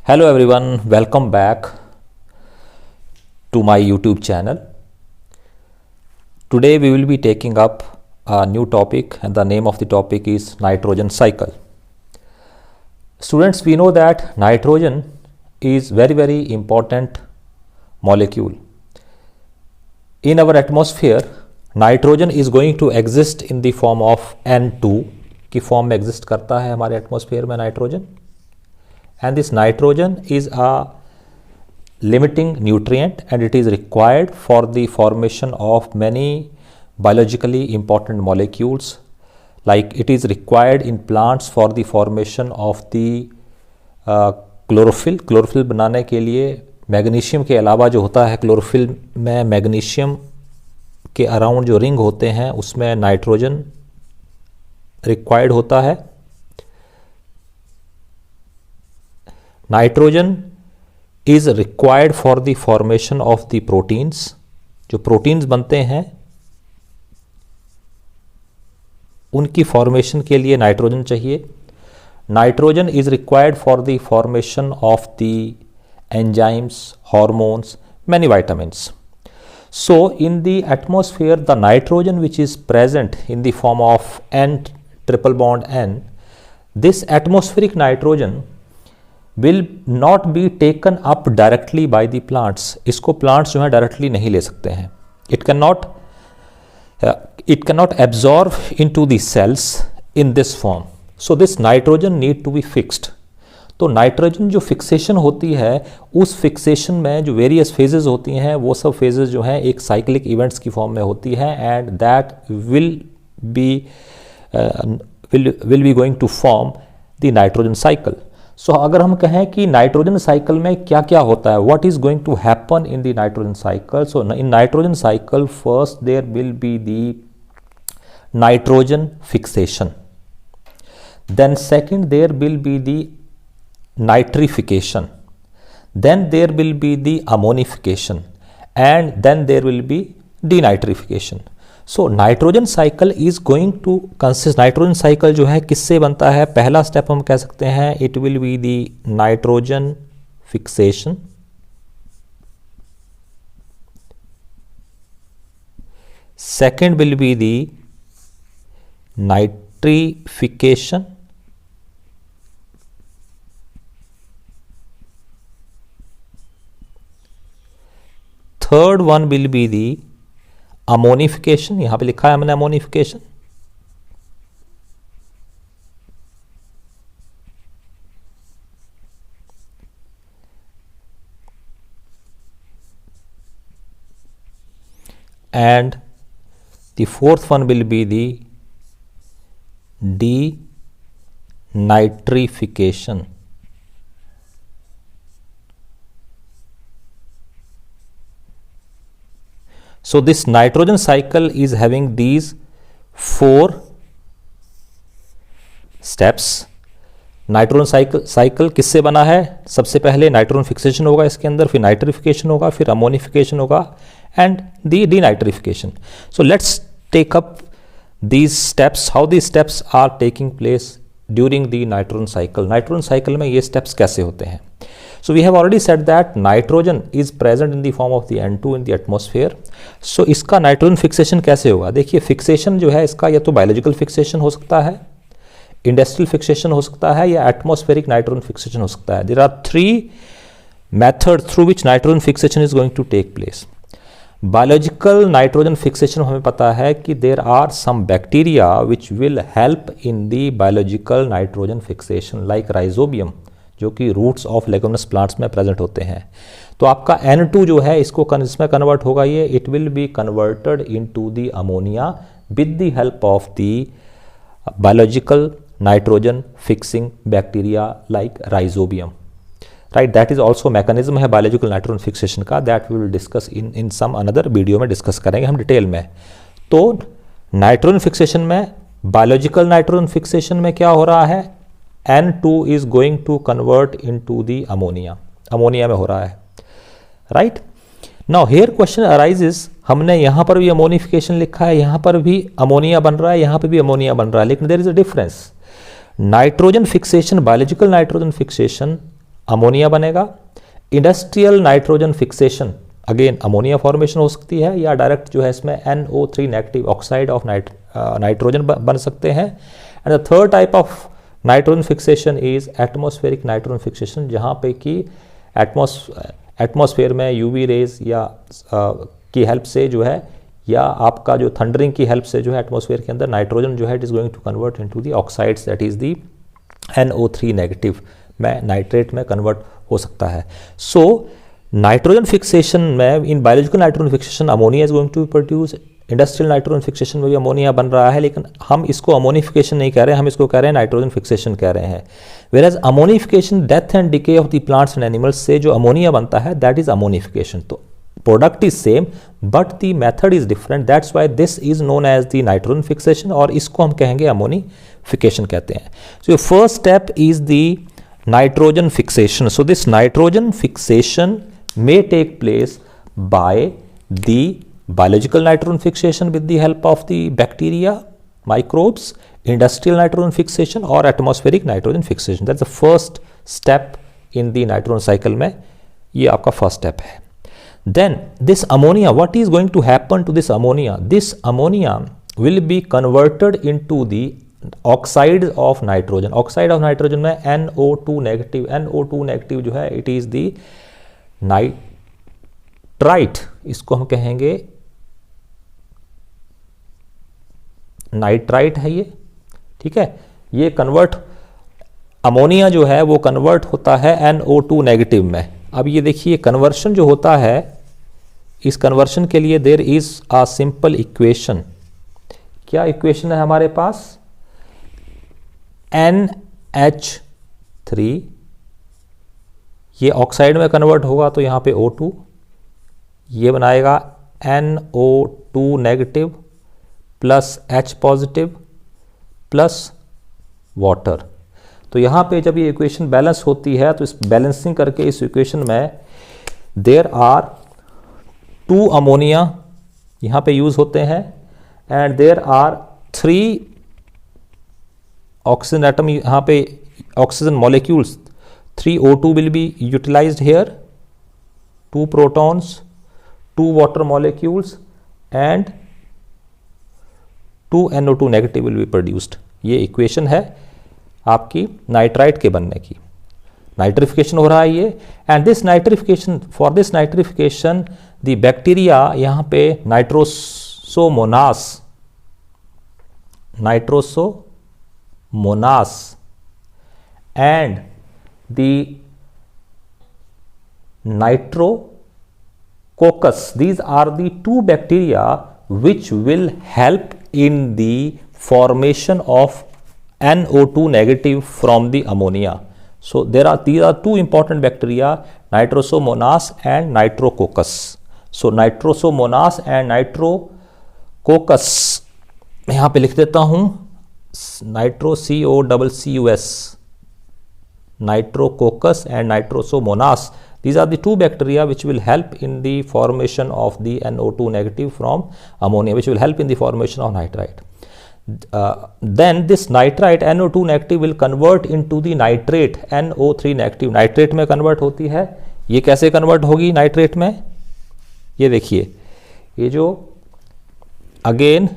Hello everyone, welcome back to my YouTube channel. Today we will be taking up a new topic and the name of the topic is nitrogen cycle. Students, we know that nitrogen is very important molecule. In our atmosphere, nitrogen is going to exist in the form of N2 की form में exist करता है हमारे atmosphere में nitrogen. And this nitrogen is a limiting nutrient and it is required for the formation of many biologically important molecules, like it is required in plants for the formation of the chlorophyll. chlorophyll बनाने के लिए magnesium के अलावा जो होता है chlorophyll में magnesium के अराउंड जो रिंग होते हैं उसमें नाइट्रोजन रिक्वायर्ड होता है. Nitrogen is required for the formation of the proteins. जो प्रोटीन्स बनते हैं उनकी फॉर्मेशन के लिए नाइट्रोजन चाहिए. Nitrogen is required for the formation of the enzymes, hormones, many vitamins. So in the atmosphere, the nitrogen which is present in the form of N triple bond N, this atmospheric nitrogen will not be taken up directly by the plants. इसको plants जो है directly नहीं ले सकते हैं. It cannot absorb into the cells in this form. So this nitrogen need to be fixed. तो nitrogen जो fixation होती है उस फिक्सेशन में जो वेरियस फेजेस होती हैं वो सब फेजेस जो हैं एक साइक्लिक इवेंट्स की फॉर्म में होती है and that will be going to form the nitrogen cycle. So अगर हम कहें कि नाइट्रोजन साइकिल में क्या क्या होता है, what is going to happen in the nitrogen cycle. So in nitrogen cycle first there will be the nitrogen fixation, then second there will be the nitrification, then there will be the ammonification and then there will be denitrification. So nitrogen cycle is going to consist, nitrogen cycle जो है किससे बनता है. पहला step हम कह सकते हैं it will be the nitrogen fixation, second will be the nitrification, third one will be the ammonification. यहां पे लिखा है हमने ammonification. And the fourth one will be the D nitrification. So this nitrogen cycle is having these four steps. Nitrogen cycle किससे बना है. सबसे पहले नाइट्रोजन फिक्सेशन होगा इसके अंदर, फिर नाइट्रिफिकेशन होगा, फिर अमोनिफिकेशन होगा and the denitrification. So let's take up these steps, how these steps are taking place during the nitrogen cycle. Nitrogen cycle में ये स्टेप्स कैसे होते हैं. So we have already said that nitrogen is present in the form of the N2 in the atmosphere. So इसका nitrogen fixation कैसे होगा. देखिए fixation जो है इसका या तो बायोलॉजिकल फिक्सेशन हो सकता है, इंडस्ट्रियल फिक्सेशन हो सकता है या एटमॉस्फेरिक नाइट्रोजन फिक्सेशन हो सकता है. There are three method through which nitrogen fixation is going to take place. Biological nitrogen fixation हमें पता है कि there are some bacteria which will help in the biological nitrogen fixation like rhizobium जो कि roots of leguminous plants में present होते हैं. तो आपका N2 जो है इसको इसमें कन्वर्ट होगा, ये it will be converted into the ammonia with the help of the biological nitrogen fixing bacteria like rhizobium. Right, that is also mechanism है बायोलॉजिकल नाइट्रोजन फिक्सेशन का, that we will discuss in some another video में discuss करेंगे हम detail में. तो nitrogen fixation में, biological nitrogen fixation में क्या हो रहा है, N2 is going to convert into the ammonia. Ammonia में हो रहा है. Right, now here question arises, हमने यहाँ पर भी अमोनिफिकेशन लिखा है, यहाँ पर भी अमोनिया बन रहा है, यहाँ पर भी अमोनिया बन रहा है, लेकिन there is a difference. Nitrogen fixation, biological nitrogen fixation ammonia बनेगा। Industrial nitrogen fixation, again ammonia formation हो सकती है या डायरेक्ट जो है इसमें NO3 negative oxide of nitrogen बन सकते हैं। And the third type of nitrogen fixation is atmospheric nitrogen fixation, जहाँ पे कि एटमॉस्फेयर में यूवी रेज या की हेल्प से जो है, या आपका जो थंडरिंग की हेल्प से जो है एटमॉस्फेयर के अंदर नाइट्रोजन जो है it is going to convert into the oxides, that is the NO3 negative में नाइट्रेट में कन्वर्ट हो सकता है। सो नाइट्रोजन फिक्सेशन में, in biological nitrogen fixation ammonia is going to produce, industrial nitrogen fixation में भी अमोनिया बन रहा है, लेकिन हम इसको अमोनिफिकेशन नहीं कह रहे हैं, हम इसको कह रहे हैं नाइट्रोजन फिक्सेशन कह रहे हैं। Whereas ammonification death and decay of the plants and animals से जो अमोनिया बनता है दैट इज अमोनिफिकेशन। तो product is same but the method is different, that's why this is known as the nitrogen fixation, और इसको हम कहेंगे ammonification कहते हैं। So first step is the nitrogen fixation. So this nitrogen fixation may take place by the biological nitrogen fixation with the help of the bacteria, microbes, industrial nitrogen fixation or atmospheric nitrogen fixation. That's the first step in the nitrogen cycle में, ये आपका first step है। Then this ammonia, what is going to happen to this ammonia? This ammonia will be converted into the oxides of nitrogen. Oxide of nitrogen में NO2 negative, NO2 negative जो है it is the nitrite, इसको हम कहेंगे nitrite है ये, ठीक है। ये कन्वर्ट, अमोनिया जो है वो कन्वर्ट होता है NO2 नेगेटिव में। अब ये देखिए कन्वर्शन जो होता है, इस कन्वर्शन के लिए there is a simple equation. क्या इक्वेशन है हमारे पास? NH3, ये ऑक्साइड में कन्वर्ट होगा तो यहाँ पे O2, ये बनाएगा NO2 negative plus H positive plus water. तो यहाँ पे जब ये इक्वेशन बैलेंस होती है तो इस बैलेंसिंग करके इस इक्वेशन में देयर आर 2 अमोनिया यहाँ पे यूज होते हैं and there are 3 oxygen atom, यहाँ पे oxygen molecules, 3 O2 will be utilized here, 2 protons, 2 water molecules and 2 NO2 negative will be produced. ये इक्वेशन है आपकी नाइट्राइट के बनने की। नाइट्रिफिकेशन हो रहा है ये, and this nitrification, for this nitrification the bacteria यहाँ पे Nitrosomonas and the nitrococcus, these are the 2 bacteria which will help in the formation of NO2 negative from the ammonia. So these are 2 important bacteria, nitrosomonas and nitrococcus. So nitrosomonas and nitrococcus यहाँ पे लिख देता हूँ, NitroCOCCUS, Nitrococcus and Nitrosomonas. These are the 2 bacteria which will help in the formation of the NO2 negative from ammonia, which will help in the formation of nitrite. Then this nitrite NO2 negative will convert into the nitrate NO3 negative. Nitrate में convert होती है। ये कैसे convert होगी nitrate में? ये देखिए, ये जो again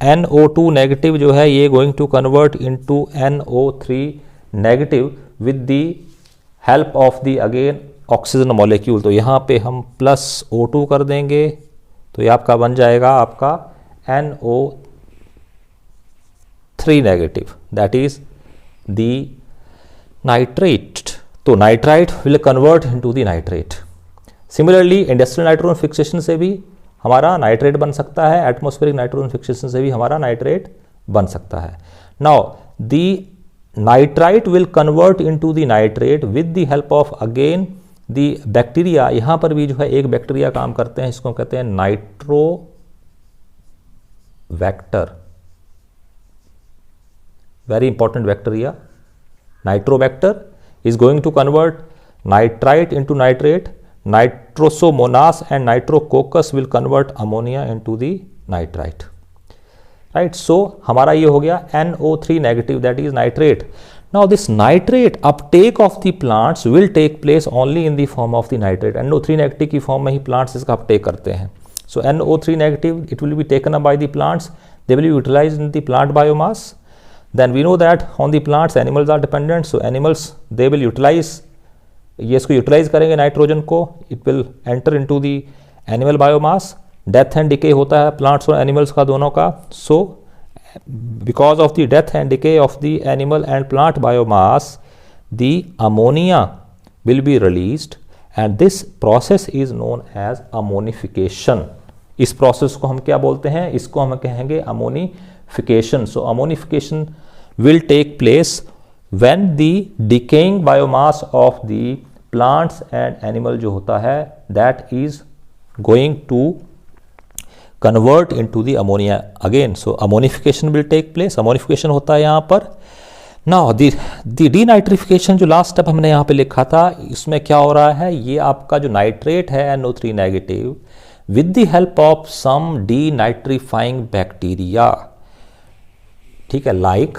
NO2 नेगेटिव जो है ये going to convert into NO3 negative with the help of the again oxygen molecule. तो यहाँ पे हम प्लस O2 कर देंगे तो ये आपका बन जाएगा आपका NO3 negative, that is the nitrate. तो nitrite will convert into the nitrate. Similarly industrial nitrogen fixation से भी हमारा नाइट्रेट बन सकता है, एटमॉस्फेरिक नाइट्रोजन फिक्सेशन से भी हमारा नाइट्रेट बन सकता है। Now the nitrite will convert into the nitrate with the help of again the bacteria. यहां पर भी जो है एक बैक्टीरिया काम करते हैं, इसको कहते हैं nitrobacter, very important bacteria. Nitrobacter is going to convert nitrite into nitrate, Nitrosomonas and Nitrococcus will convert ammonia into the nitrite, right? So हमारा ये हो गया NO3 negative, that is nitrate. Now this nitrate uptake of the plants will take place only in the form of the nitrate. NO3 negative की form में ही plants इसका uptake करते हैं. So NO3 negative, it will be taken up by the plants. They will be utilized in the plant biomass. Then we know that on the plants animals are dependent. So animals they will utilize, ये इसको utilize करेंगे nitrogen को. It will enter into the animal biomass. Death and decay होता है plants और animals का दोनों का. So because of the death and decay of the animal and plant biomass, the ammonia will be released and this process is known as ammonification. इस process को हम क्या बोलते हैं? इसको हम कहेंगे ammonification. So ammonification will take place when the decaying biomass of the plants and animal जो होता है that is going to convert into the ammonia again. So ammonification will take place. ammonification होता है यहाँ पर. Now the denitrification जो last step हमने यहाँ पे लिखा था, इसमें क्या हो रहा है? ये आपका जो नाइट्रेट है NO3 negative with the help of some denitrifying bacteria, ठीक है, like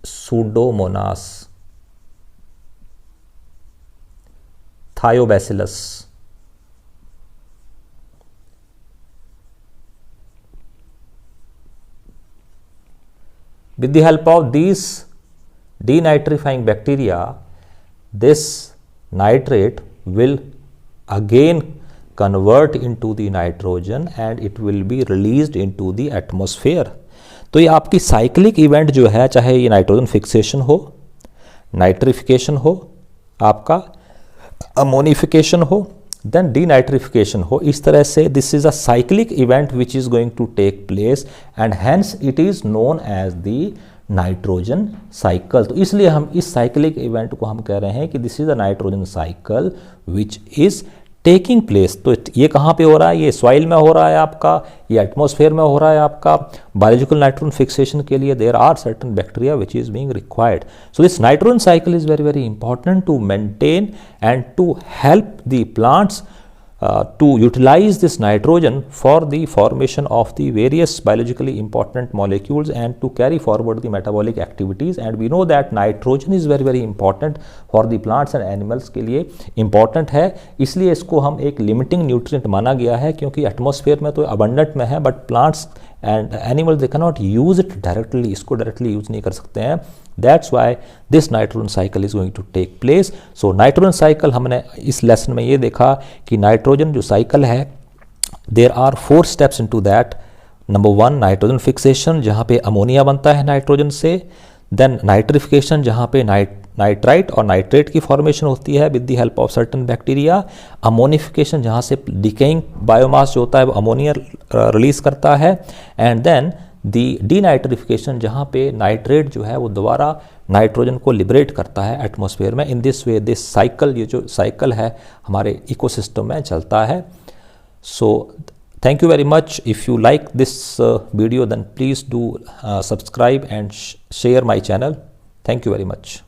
Pseudomonas, Thiobacillus, with the help of these denitrifying bacteria, this nitrate will again convert into the nitrogen and it will be released into the atmosphere. तो ये आपकी cyclic event जो है, चाहे ये nitrogen fixation हो, नाइट्रिफिकेशन हो, आपका अमोनिफिकेशन हो, देन डीनाइट्रिफिकेशन हो, इस तरह से this is a cyclic event which is going to take place and hence it is known as the nitrogen cycle. तो इसलिए हम इस साइक्लिक इवेंट को हम कह रहे हैं कि this is a nitrogen cycle which is taking place. तो ये कहाँ पे हो रहा है? ये सॉइल में हो रहा है आपका, ये एटमॉस्फेयर में हो रहा है आपका. बायोलॉजिकल नाइट्रोजन फिक्सेशन के लिए there are certain bacteria which is being required. So this nitrogen cycle is very very important to maintain and to help the plants to utilize this nitrogen for the formation of the various biologically important molecules and to carry forward the metabolic activities. And we know that nitrogen is very very important for the plants and animals के लिए important है, इसलिए इसको हम एक limiting nutrient माना गया है, क्योंकि atmosphere में तो abundant में है, but plants and animals they cannot use it directly, इसको directly use नहीं कर सकते हैं. That's why this nitrogen cycle is going to take place. So nitrogen cycle हमने इस lesson में ये देखा कि nitrogen जो cycle है, there are 4 steps into that. Number 1 nitrogen fixation, जहाँ पे अमोनिया बनता है नाइट्रोजन से. देन नाइट्रिफिकेशन, जहाँ पे नाइट्राइट और नाइट्रेट की फॉर्मेशन होती है with the help of certain bacteria. Ammonification, जहाँ से डिकेइंग बायोमास जो होता है वो अमोनिया रिलीज करता है. एंड देन दी डीनाइट्रिफिकेशन, जहाँ पे नाइट्रेट जो है वो दोबारा नाइट्रोजन को लिबरेट करता है एटमॉस्फेयर में. In this way this cycle, ये जो साइकिल है हमारे इकोसिस्टम में चलता है. सो thank you very much. If you like this video, then please do subscribe and share my channel. Thank you very much.